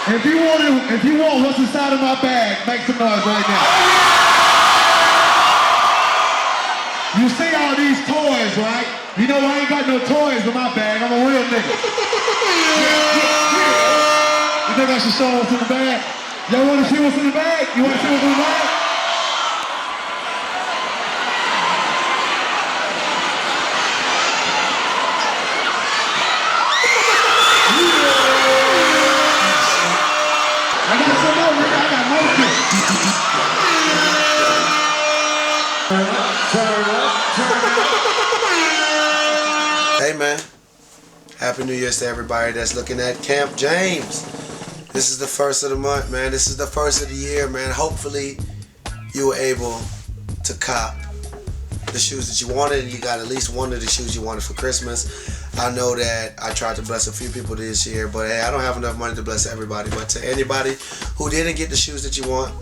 If you want what's inside of my bag, make some noise right now. You see all these toys, right? You know I ain't got no toys in my bag. I'm a real nigga. You think I should show what's in the bag? Y'all want to see what's in the bag? You want to see what's in the bag? I got some more, nigga. I got more shit. Hey man, Happy New Year's to everybody that's looking at Camp James. This is the first of the month, man. This is the first of the year, man. Hopefully you were able to cop the shoes that you wanted and you got at least one of the shoes you wanted for Christmas. I know that I tried to bless a few people this year, but hey, I don't have enough money to bless everybody. But to anybody who didn't get the shoes that you want,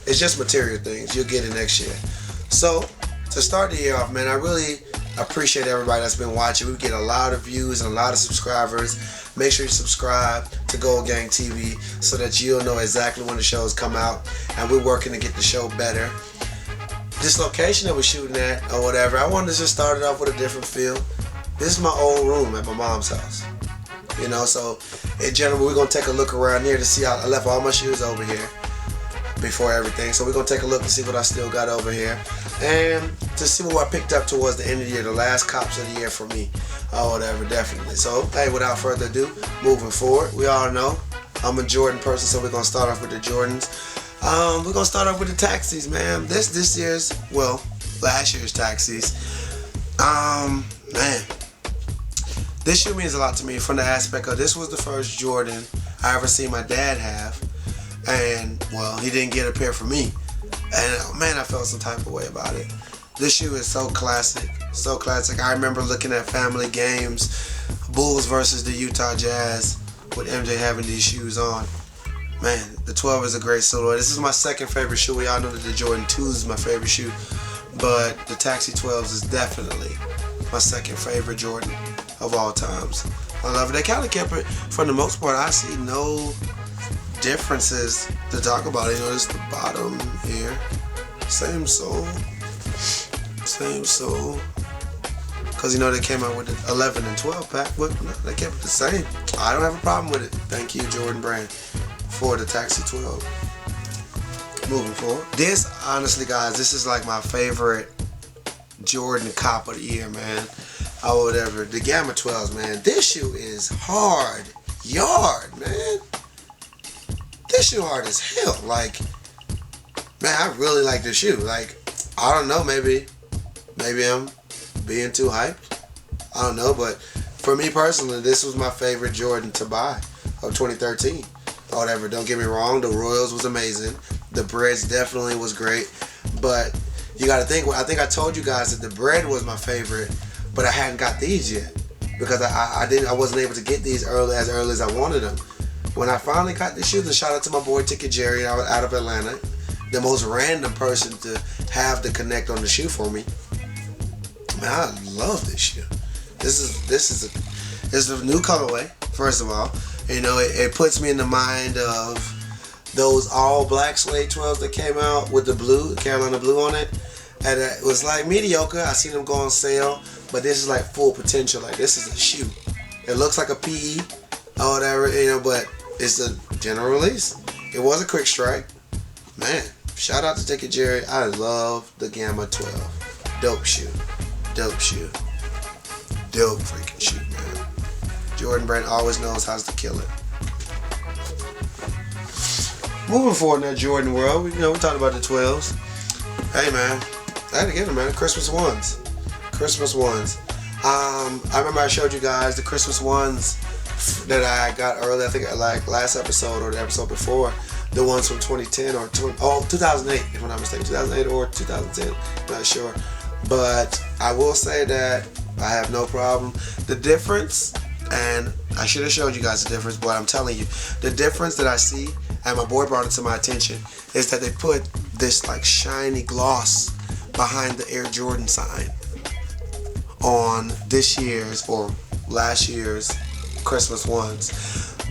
it's just material things. You'll get it next year. So to start the year off, man, I really appreciate everybody that's been watching. We get a lot of views and a lot of subscribers. Make sure you subscribe to Gold Gang TV so that you'll know exactly when the shows come out, and we're working to get the show better. This location that we're shooting at or whatever, I wanted to just start it off with a different feel. This is my old room at my mom's house. You know, so in general, we're going to take a look around here to see how I left all my shoes over here before everything. So we're going to take a look and see what I still got over here. And to see what I picked up towards the end of the year, the last cops of the year for me or whatever, definitely. So, hey, without further ado, moving forward, we all know I'm a Jordan person, so we're going to start off with the Jordans. We're going to start off with the taxis, man. This year's, well, last year's taxis. Man. This shoe means a lot to me from the aspect of this was the first Jordan I ever seen my dad have. And, well, he didn't get a pair for me. And, man, I felt some type of way about it. This shoe is so classic. So classic. I remember looking at family games, Bulls versus the Utah Jazz, with MJ having these shoes on. Man, the 12 is a great silhouette. This is my second favorite shoe. We all know that the Jordan 2 is my favorite shoe. But the Taxi 12s is definitely my second favorite Jordan of all times. I love it. They kind of kept it, for the most part, I see no differences to talk about. You know, it's the bottom here. Same sole. Same sole. Because, you know, they came out with the 11 and 12 pack, but no, they kept it the same. I don't have a problem with it. Thank you, Jordan Brand, for the Taxi 12. Moving forward. This, honestly, guys, this is like my favorite Jordan cop of the year, man. Or whatever. The Gamma 12s, man. This shoe is hard. Yard, man. This shoe hard as hell. Like, man, I really like this shoe. Like, I don't know, maybe I'm being too hyped. I don't know, but for me personally, this was my favorite Jordan to buy of 2013 or whatever. Don't get me wrong, the Royals was amazing. The Breads definitely was great, but you got to think. I think I told you guys that the Bread was my favorite, but I hadn't got these yet because I wasn't able to get these as early as I wanted them. When I finally got the shoes, and shout out to my boy Ticket Jerry out of Atlanta, the most random person to have the connect on the shoe for me. Man, I love this shoe. This is a new colorway. First of all, you know, it puts me in the mind of those all black suede 12s that came out with the blue, Carolina blue on it. And it was like mediocre. I seen them go on sale, but this is like full potential. Like, this is a shoe. It looks like a PE or whatever, you know, but it's a general release. It was a quick strike. Man, shout out to Ticket Jerry. I love the Gamma 12. Dope shoe. Dope shoe. Dope freaking shoe, man. Jordan Brand always knows how to kill it. Moving forward in that Jordan world, we talking about the 12s. Hey, man. I had to get them, man. Christmas ones. Christmas ones. I remember I showed you guys the Christmas ones that I got early. I think like last episode or the episode before. The ones from 2010 or 2008, if I'm not mistaken. 2008 or 2010. Not sure. But I will say that I have no problem. The difference, and I should have showed you guys the difference, but I'm telling you, the difference that I see, and my boy brought it to my attention, is that they put this like shiny gloss behind the Air Jordan sign on this year's or last year's Christmas ones.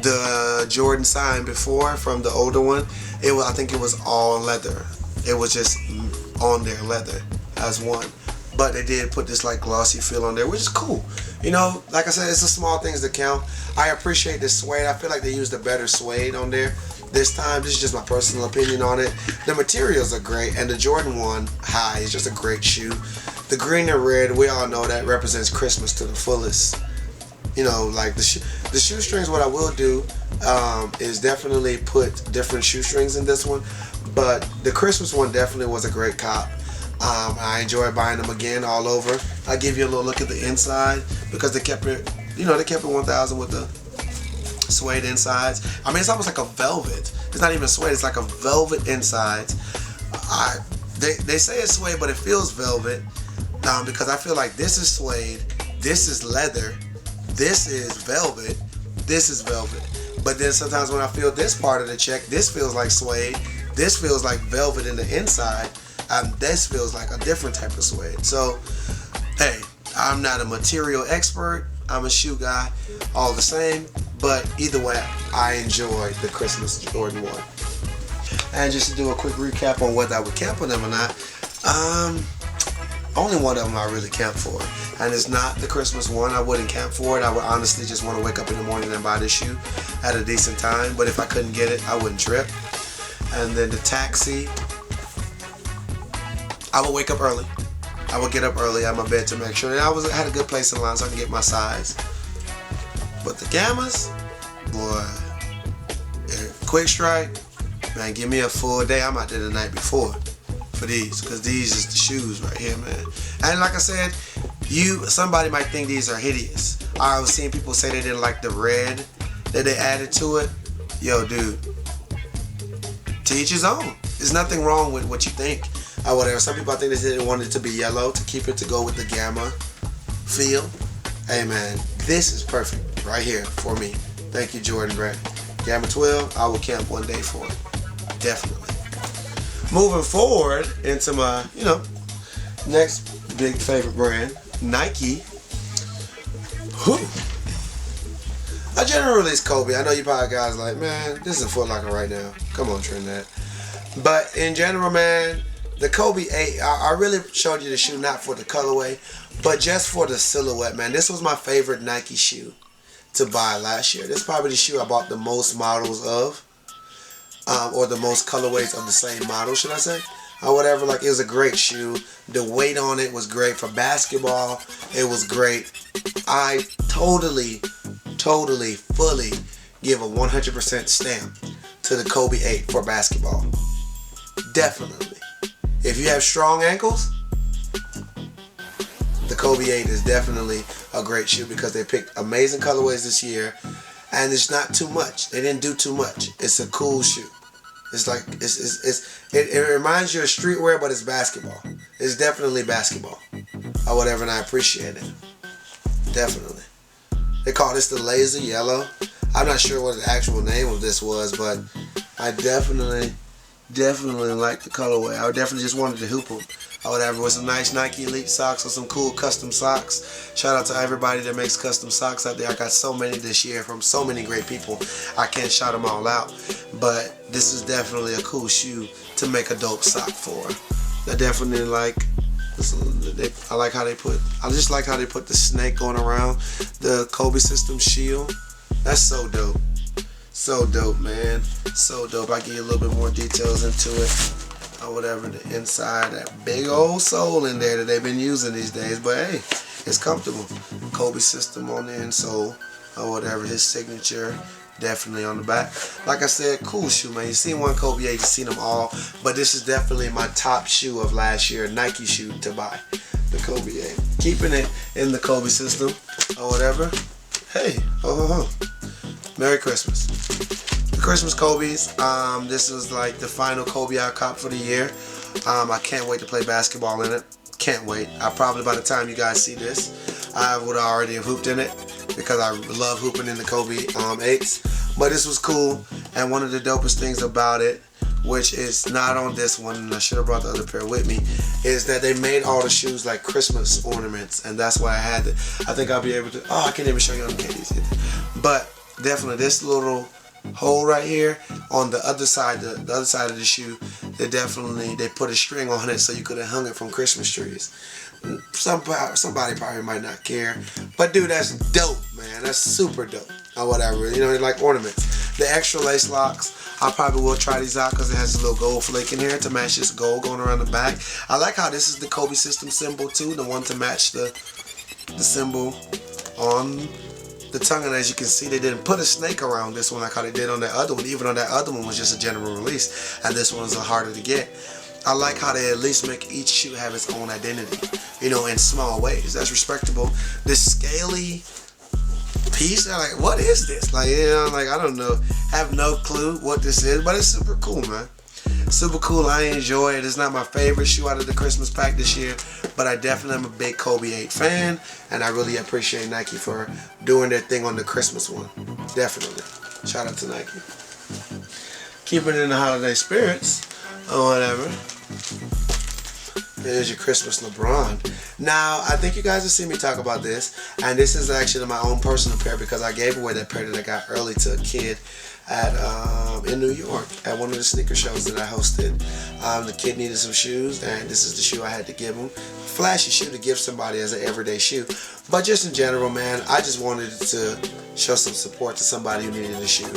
the Jordan sign before from the older one, I think it was all leather. It was just on there leather as one. But they did put this like glossy feel on there, which is cool. You know, like I said, it's the small things that count. I appreciate this suede. I feel like they used a better suede on there this time. This is just my personal opinion on it. The materials are great, and the Jordan 1 High is just a great shoe. The green and red, we all know that represents Christmas to the fullest. You know, like the shoestrings, what I will do is definitely put different shoestrings in this one. But the Christmas one definitely was a great cop. I enjoyed buying them again all over. I'll give you a little look at the inside because they kept it, you know, they kept it 1000 with the suede insides. I mean, it's almost like a velvet. It's not even suede, it's like a velvet insides. They say it's suede, but it feels velvet because I feel like this is suede, this is leather, this is velvet, this is velvet. But then sometimes when I feel this part of the check, this feels like suede, this feels like velvet in the inside. This feels like a different type of suede. So, hey, I'm not a material expert. I'm a shoe guy, all the same. But either way, I enjoyed the Christmas Jordan 1. And just to do a quick recap on whether I would camp on them or not, only one of them I really camp for. And it's not the Christmas one. I wouldn't camp for it. I would honestly just want to wake up in the morning and buy this shoe at a decent time. But if I couldn't get it, I wouldn't trip. And then the Taxi, I would wake up early. I would get up early out of my bed to make sure that I had a good place in line so I can get my size. But the Gammas, boy, quick strike, man, give me a full day. I'm out there the night before for these, because these is the shoes right here, man. And like I said, somebody might think these are hideous. I was seeing people say they didn't like the red that they added to it. Yo, dude, to each his own. There's nothing wrong with what you think. Or whatever. Some people, I think they didn't want it to be yellow to keep it to go with the Gamma feel. Hey man, this is perfect right here for me. Thank you, Jordan Brett. Gamma 12, I will camp one day for it. Definitely. Moving forward into my, next big favorite brand, Nike. Whew. I generally release Kobe. I know you probably guys like, man, this is a Foot Locker right now. Come on, Trinidad. But in general, man, the Kobe 8, I really showed you the shoe not for the colorway, but just for the silhouette, man. This was my favorite Nike shoe to buy last year. This is probably the shoe I bought the most models of, or the most colorways of the same model, should I say, or whatever. Like, it was a great shoe. The weight on it was great. For basketball, it was great. I totally, fully give a 100% stamp to the Kobe 8 for basketball. Definitely. If you have strong ankles, the Kobe 8 is definitely a great shoe because they picked amazing colorways this year, and it's not too much. They didn't do too much. It's a cool shoe. It's like it reminds you of streetwear, but it's basketball. It's definitely basketball or whatever, and I appreciate it. Definitely. They call this the laser yellow. I'm not sure what the actual name of this was, but I definitely like the colorway. I definitely just wanted to hoop them or whatever with some nice Nike Elite socks or some cool custom socks. Shout out to everybody that makes custom socks out there. I got so many this year from so many great people. I can't shout them all out, but this is definitely a cool shoe to make a dope sock for. I definitely like. I just like how they put the snake going around the Kobe System shield. That's so dope. So dope, man. So dope. I give you a little bit more details into it or whatever. The inside, that big old sole in there that they've been using these days. But hey, it's comfortable. Kobe System on the insole or whatever. His signature definitely on the back. Like I said, cool shoe, man. You've seen one Kobe 8, you've seen them all. But this is definitely my top shoe of last year. Nike shoe to buy. The Kobe 8. Keeping it in the Kobe System or whatever. Hey, Merry Christmas. The Christmas Kobe's. This is like the final Kobe I cop for the year. I can't wait to play basketball in it. Can't wait. Probably by the time you guys see this, I would already have hooped in it because I love hooping in the Kobe 8s. But this was cool, and one of the dopest things about it, which is not on this one, and I should have brought the other pair with me, is that they made all the shoes like Christmas ornaments, and that's why I had it. I think I'll be able to. Oh, I can't even show you on the candies. But definitely this little hole right here on the other side, the other side of the shoe, they put a string on it so you could have hung it from Christmas trees. Somebody probably might not care, but dude, that's dope, man. That's super dope, or whatever. You know, like ornaments. The extra lace locks, I probably will try these out because it has a little gold flake in here to match this gold going around the back. I like how this is the Kobe system symbol too, the one to match the symbol on the tongue. And as you can see, they didn't put a snake around this one like how they did on that other one. Even on that other one was just a general release, and this one's harder to get. I like how they at least make each shoe have its own identity, you know, in small ways. That's respectable. This scaly piece, I'm like, what is this? Like, you know, like, I don't know, have no clue what this is, but it's super cool, man. Super cool. I enjoy it. It's not my favorite shoe out of the Christmas pack this year, but I definitely am a big Kobe 8 fan, and I really appreciate Nike for doing their thing on the Christmas one. Definitely. Shout out to Nike. Keeping it in the holiday spirits or whatever. Here's your Christmas LeBron. Now, I think you guys have seen me talk about this, and this is actually my own personal pair because I gave away that pair that I got early to a kid at in New York at one of the sneaker shows that I hosted. The kid needed some shoes, and this is the shoe I had to give him. Flashy shoe to give somebody as an everyday shoe, but just in general, man, I just wanted to show some support to somebody who needed a shoe.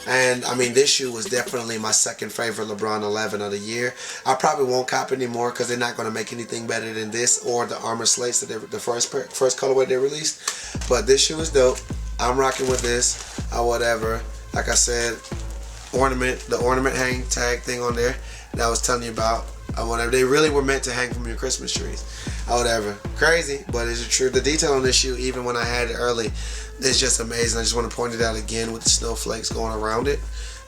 And I mean, this shoe was definitely my second favorite LeBron 11 of the year. I probably won't cop anymore because they're not going to make anything better than this or the Armor Slates that the first colorway they released. But this shoe is dope. I'm rocking with this or whatever. Like I said, the ornament hang tag thing on there that I was telling you about. Whatever. They really were meant to hang from your Christmas trees. Whatever. Crazy, but it's true. The detail on this shoe, even when I had it early, is just amazing. I just want to point it out again with the snowflakes going around it.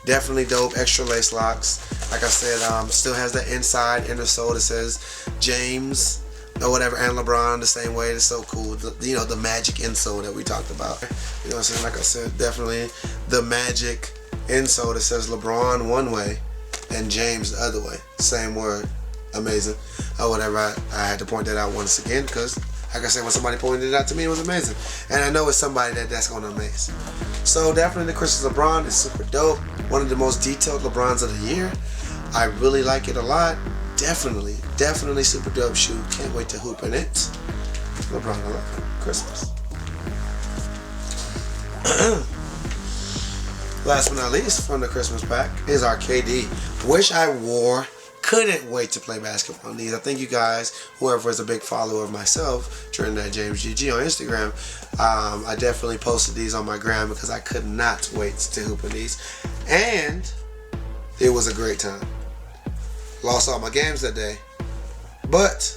Definitely dope. Extra lace locks. Like I said, still has the inner sole that says James or whatever, and LeBron the same way. It's so cool. You know, the magic insole that we talked about. You know what I'm saying? Like I said, definitely the magic insole that says LeBron one way and James the other way. Same word. Amazing. Or whatever. I had to point that out once again because, like I said, when somebody pointed it out to me, it was amazing. And I know it's somebody that's going to amaze. So definitely the Christmas LeBron is super dope. One of the most detailed LeBrons of the year. I really like it a lot. Definitely super dope shoe. Can't wait to hoop in it. LeBron 11, Christmas. Last but not least from the Christmas pack is our KD. Wish I wore. Couldn't wait to play basketball on these. I think you guys, whoever is a big follower of myself, Trinidad James GG on Instagram, I definitely posted these on my gram because I could not wait to hoop in these. And it was a great time. Lost all my games that day, but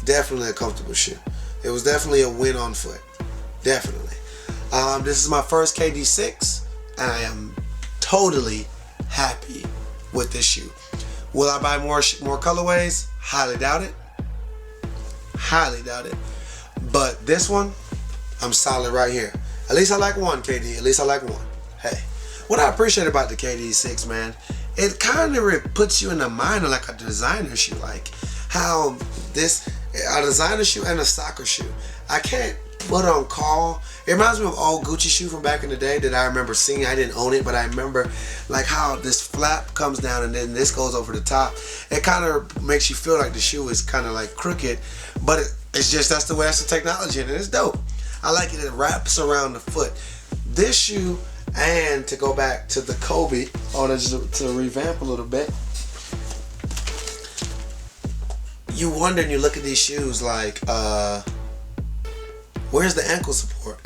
definitely a comfortable shoe. It was definitely a win on foot. Definitely. This is my first KD 6, and I am totally happy with this shoe. Will I buy more colorways? Highly doubt it. Highly doubt it. But this one, I'm solid right here. At least I like one, KD. At least I like one. Hey, what I appreciate about the KD 6, man, it kind of puts you in the mind of like a designer shoe. Like how a designer shoe and a soccer shoe. I can't put on call. It reminds me of old Gucci shoe from back in the day that I remember seeing. I didn't own it, but I remember like how this flap comes down and then this goes over the top. It kind of makes you feel like the shoe is kind of like crooked, but it's just that's the technology and it's dope. I like it. It wraps around the foot. This shoe, and to go back to the Kobe, to revamp a little bit, you wonder and you look at these shoes like, where's the ankle support?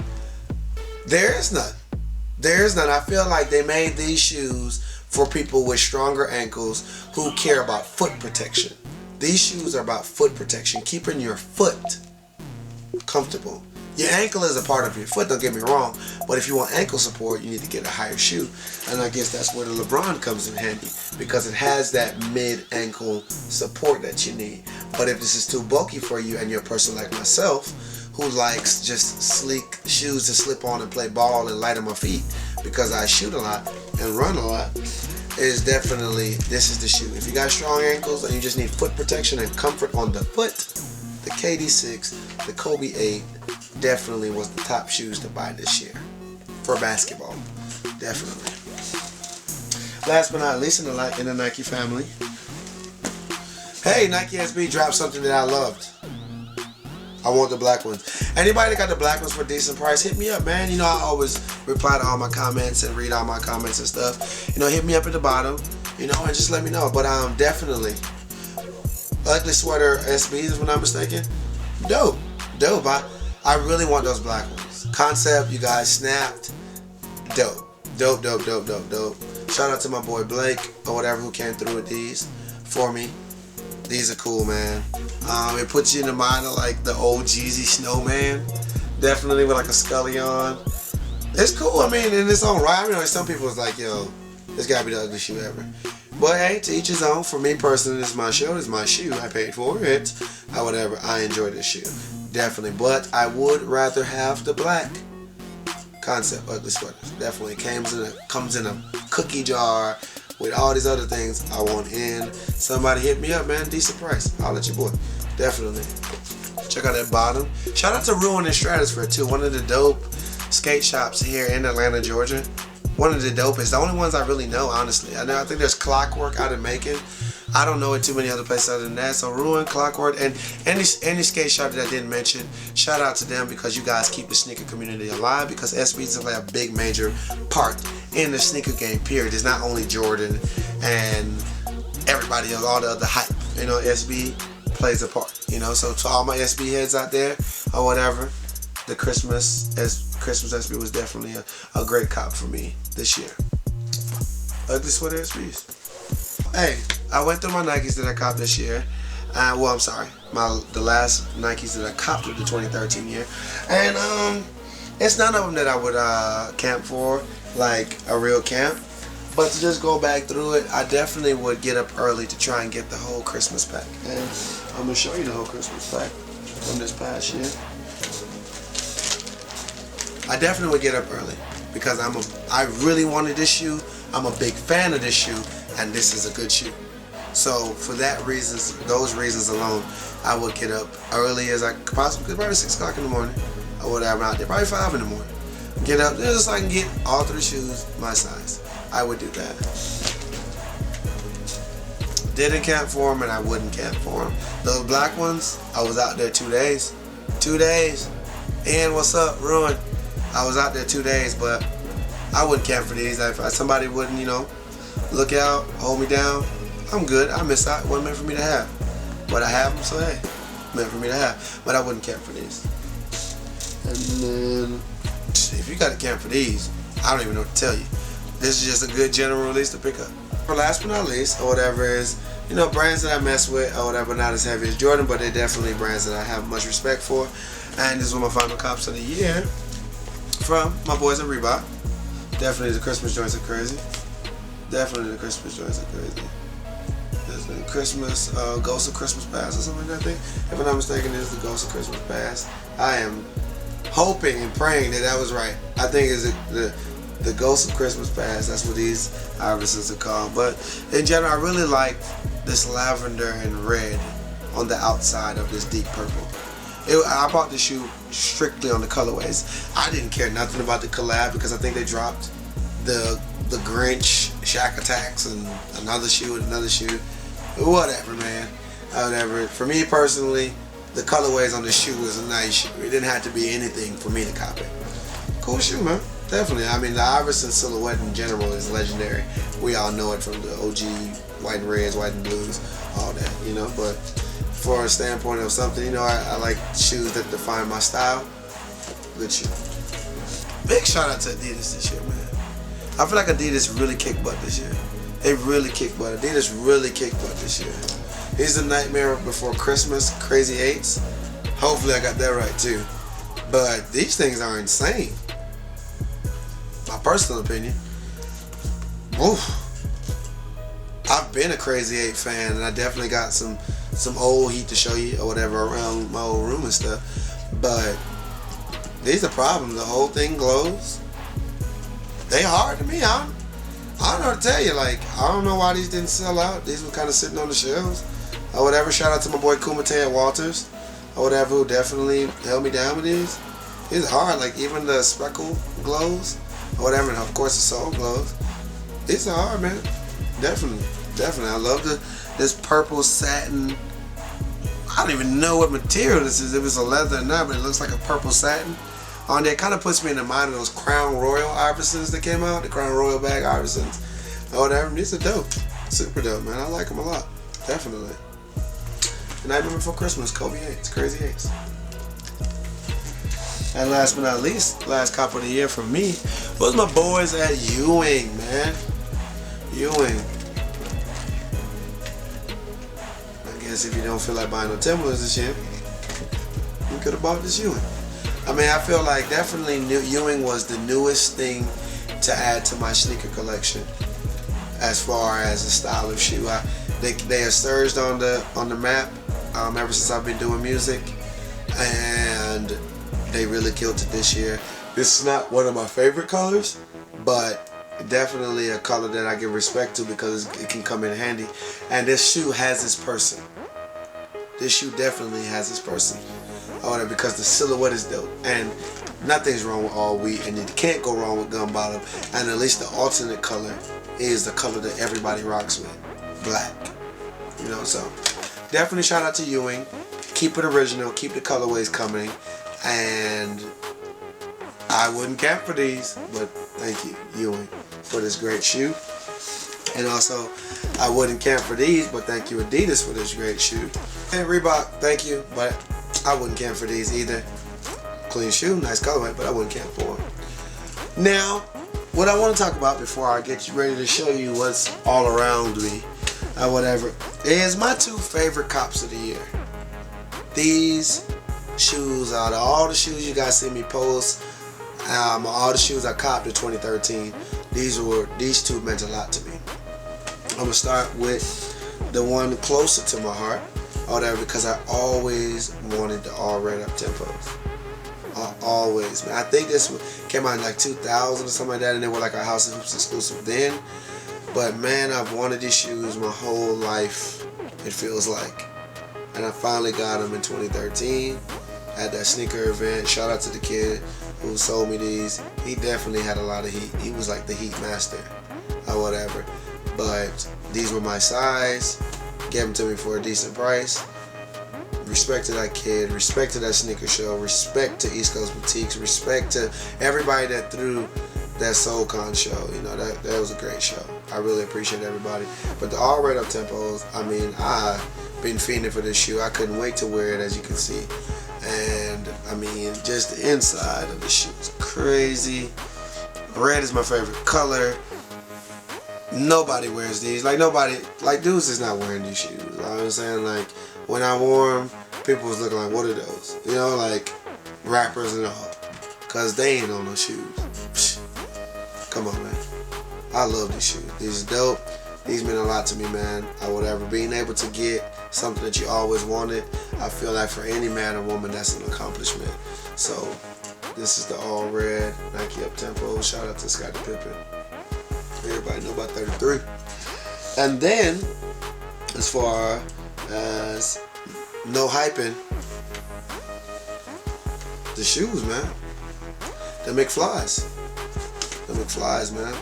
There is none. There is none. I feel like they made these shoes for people with stronger ankles who care about foot protection. These shoes are about foot protection, keeping your foot comfortable. Your ankle is a part of your foot, don't get me wrong, but if you want ankle support, you need to get a higher shoe. And I guess that's where the LeBron comes in handy because it has that mid-ankle support that you need. But if this is too bulky for you and you're a person like myself, who likes just sleek shoes to slip on and play ball and light on my feet because I shoot a lot and run a lot, is definitely, this is the shoe. If you got strong ankles and you just need foot protection and comfort on the foot, the KD 6, the Kobe 8 definitely was the top shoes to buy this year. for basketball. Definitely. Last but not least, in the Nike family, hey, Nike SB dropped something that I loved. I want the black ones. Anybody that got the black ones for a decent price, hit me up, man. You know, I always reply to all my comments and read all my comments and stuff. You know, hit me up at the bottom, you know, and just let me know. But definitely, Ugly Sweater SBs, if I'm not mistaken. Dope. I really want those black ones. Concept, you guys snapped. Dope. Shout out to my boy Blake or whatever who came through with these for me. These are cool, man. It puts you in the mind of like the old Jeezy Snowman. Definitely with like a Scully on. It's cool, I mean, in its own right. I mean, some people is like, yo, this gotta be the ugliest shoe ever. But hey, to each his own. For me personally, this is my show, this is my shoe. I paid for it. Whatever, I enjoy this shoe. Definitely. But I would rather have the black Concept Ugly Sweaters. Definitely comes in a cookie jar with all these other things I want in. Somebody hit me up, man. Decent price. I'll let your boy. Definitely. Check out that bottom. Shout out to Ruin and Stratosphere too. One of the dope skate shops here in Atlanta, Georgia. One of the dopest. The only ones I really know, honestly. I think there's Clockwork out in Macon. I don't know it too many other places other than that. So Ruin, Clockwork, and any skate shop that I didn't mention, shout out to them because you guys keep the sneaker community alive, because SBs play a big major part in the sneaker game, period. It's not only Jordan and everybody else, all the other hype. You know, SB plays a part. You know, so to all my SB heads out there or whatever, the Christmas SB was definitely a great cop for me this year. Ugly Sweater SBs. Hey, I went through my Nikes that I copped this year. Well, I'm sorry, the last Nikes that I copped with the 2013 year, and it's none of them that I would camp for, like a real camp. But to just go back through it, I definitely would get up early to try and get the whole Christmas pack. And I'm gonna show you the whole Christmas pack from this past year. I definitely would get up early because I really wanted this shoe. I'm a big fan of this shoe, and this is a good shoe. So for those reasons alone, I would get up early as I could possibly, probably 6 o'clock in the morning or whatever out there, probably 5 in the morning. Get up just so I can get all 3 shoes my size. I would do that. Didn't camp for them, and I wouldn't camp for them. Those black ones, I was out there 2 days. 2 days. And what's up, Ruin? I was out there 2 days, but I wouldn't camp for these. If somebody wouldn't, you know, look out, hold me down, I'm good. I miss out. It wasn't meant for me to have. But I have them, so hey, meant for me to have. But I wouldn't camp for these. And then, if you got to camp for these, I don't even know what to tell you. This is just a good general release to pick up. For last but not least, or whatever is, you know, brands that I mess with, or whatever, not as heavy as Jordan, but they're definitely brands that I have much respect for. And this is one of my final cops of the year from my boys at Reebok. Definitely the Christmas joints are crazy. Definitely the Christmas joints are crazy. There's the Christmas, Ghost of Christmas Past or something like that. I think. If I'm not mistaken, it is the Ghost of Christmas Past. I am hoping and praying that was right. I think it's the Ghost of Christmas Past. That's what these irises are called. But in general, I really like this lavender and red on the outside of this deep purple. I bought this shoe strictly on the colorways. I didn't care nothing about the collab because I think they dropped the Grinch Shack Attacks and another shoe and another shoe. Whatever, man. Whatever. For me personally, the colorways on this shoe was a nice shoe. It didn't have to be anything for me to cop it. Cool shoe, man. Definitely. I mean, the Iverson silhouette in general is legendary. We all know it from the OG white and reds, white and blues, all that, you know. But for a standpoint of something, you know, I like shoes that define my style. Good shoe. Big shout out to Adidas this year, man. I feel like Adidas really kicked butt this year. They really kicked butt. Adidas really kicked butt this year. Here's the Nightmare Before Christmas Crazy 8s. Hopefully I got that right too. But these things are insane. My personal opinion. Oof. I've been a Crazy 8 fan, and I definitely got some old heat to show you or whatever around my old room and stuff. But these are problems. The whole thing glows. They hard to me. I don't know what to tell you. Like, I don't know why these didn't sell out. These were kind of sitting on the shelves or whatever. Shout out to my boy Kumite at Walters or whatever, who definitely held me down with these. It's hard. Like, even the speckle glows. or whatever. And of course the sole gloves. These are hard, man. Definitely. I love this purple satin. I don't even know what material this is, if it's a leather or not, but it looks like a purple satin on there. It kind of puts me in the mind of those Crown Royal Iversons that came out, the Crown Royal bag Iversons or whatever. These are dope. Super dope, man. I like them a lot. Definitely. And I remember for Christmas, Kobe 8s, Crazy 8s. And last but not least, last cop of the year for me was my boys at Ewing, man. Ewing. I guess if you don't feel like buying no Timberlands this year, you could have bought this Ewing. I mean, I feel like definitely Ewing was the newest thing to add to my sneaker collection as far as the style of shoe. They have surged on the map ever since I've been doing music, and they really killed it this year. This is not one of my favorite colors, but definitely a color that I give respect to because it can come in handy. And this shoe has its person. This shoe definitely has its person. Because the silhouette is dope. And nothing's wrong with all wheat, and you can't go wrong with gum bottom. And at least the alternate color is the color that everybody rocks with. Black. You know, so definitely shout out to Ewing. Keep it original, keep the colorways coming. And I wouldn't camp for these, but thank you, Ewing, for this great shoe. And also, I wouldn't camp for these, but thank you, Adidas, for this great shoe. And Reebok, thank you, but I wouldn't camp for these either. Clean shoe, nice colorway, but I wouldn't camp for them. Now, what I want to talk about before I get you ready to show you what's all around me, whatever, is my two favorite cops of the year. These shoes, out of all the shoes you guys see me post, all the shoes I copped in 2013, these two meant a lot to me. I'm gonna start with the one closer to my heart, because I always wanted the all red up tempos. Always, man. I think this came out in like 2000 or something like that, and they were like a House of Hoops exclusive then. But man, I've wanted these shoes my whole life, it feels like. And I finally got them in 2013 at that sneaker event. Shout out to the kid who sold me these. He definitely had a lot of heat. He was like the heat master or whatever. But these were my size. Gave them to me for a decent price. Respect to that kid. Respect to that sneaker show. Respect to East Coast Boutiques. Respect to everybody that threw that SoulCon show. You know, that was a great show. I really appreciate everybody. But the all red up tempos, I mean, I've been fiending for this shoe. I couldn't wait to wear it, as you can see. And I mean, just the inside of the shoe is crazy. Red is my favorite color. Nobody wears these. Like dudes is not wearing these shoes. You know what I'm saying? Like, when I wore them, people was looking like, what are those? You know, like rappers and all. Cause they ain't on no shoes. Psh. Come on, man. I love these shoes. These are dope. These mean a lot to me, man. Being able to get something that you always wanted, I feel like for any man or woman, that's an accomplishment. So, this is the all red Nike up tempo. Shout out to Scottie Pippen. Everybody know about 33. And then, as far as no hyping, the shoes, man. The McFlies. The McFlies, man.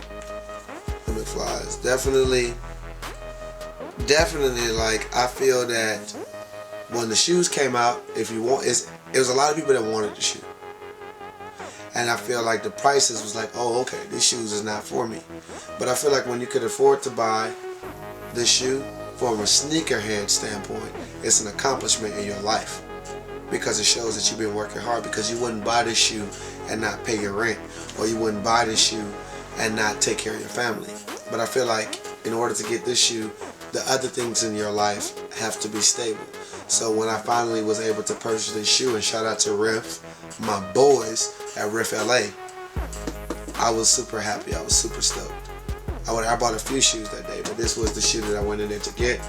The McFlies. Definitely, like, I feel that when the shoes came out, it was a lot of people that wanted the shoe. And I feel like the prices was like, oh, okay, these shoes is not for me. But I feel like when you could afford to buy this shoe, from a sneakerhead standpoint, it's an accomplishment in your life. Because it shows that you've been working hard, because you wouldn't buy this shoe and not pay your rent. Or you wouldn't buy this shoe and not take care of your family. But I feel like in order to get this shoe, the other things in your life have to be stable. So when I finally was able to purchase this shoe, and shout out to Riff, my boys at Riff LA, I was super happy. I was super stoked. I bought a few shoes that day, but this was the shoe that I went in there to get,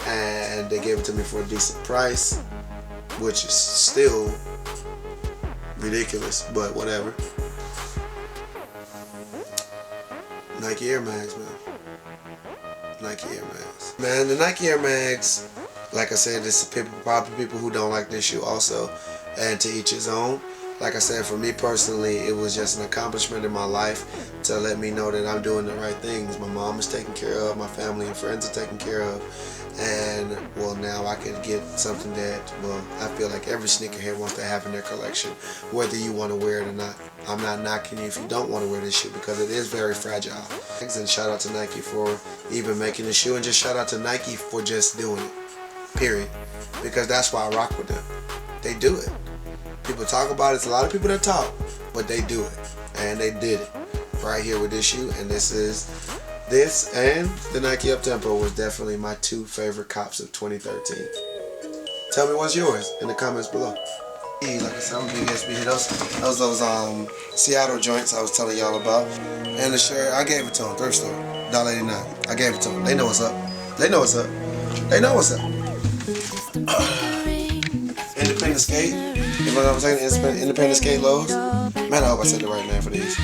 and they gave it to me for a decent price, which is still ridiculous, but whatever. Nike Air Mags, man. Nike Air Mags. Man, the Nike Air Mags, like I said, there's probably people who don't like this shoe also, and to each his own. like I said, for me personally, it was just an accomplishment in my life to let me know that I'm doing the right things. My mom is taken care of, my family and friends are taken care of, and well, now I can get something that, well, I feel like every sneakerhead wants to have in their collection, whether you want to wear it or not. I'm not knocking you if you don't want to wear this shoe because it is very fragile. And shout out to Nike for even making the shoe, and just shout out to Nike for just doing it, period. Because that's why I rock with them. They do it. People talk about it. It's a lot of people that talk, but they do it. And they did it right here with this shoe. And this and the Nike Uptempo was definitely my two favorite cops of 2013. Tell me what's yours in the comments below. Like I said, I'm a big SB hit. Those Seattle joints I was telling y'all about. And the shirt, I gave it to them, thrift store, $1.89. I gave it to them. They know what's up. They know what's up. They know what's up. Independent skate. You know what I'm saying? Independent skate lows. Man, I hope I said the right name for these.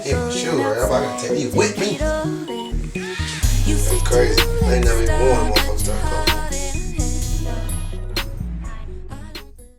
Yeah, shoe, right? I'm about to take you with me. Crazy. I ain't never even worn them.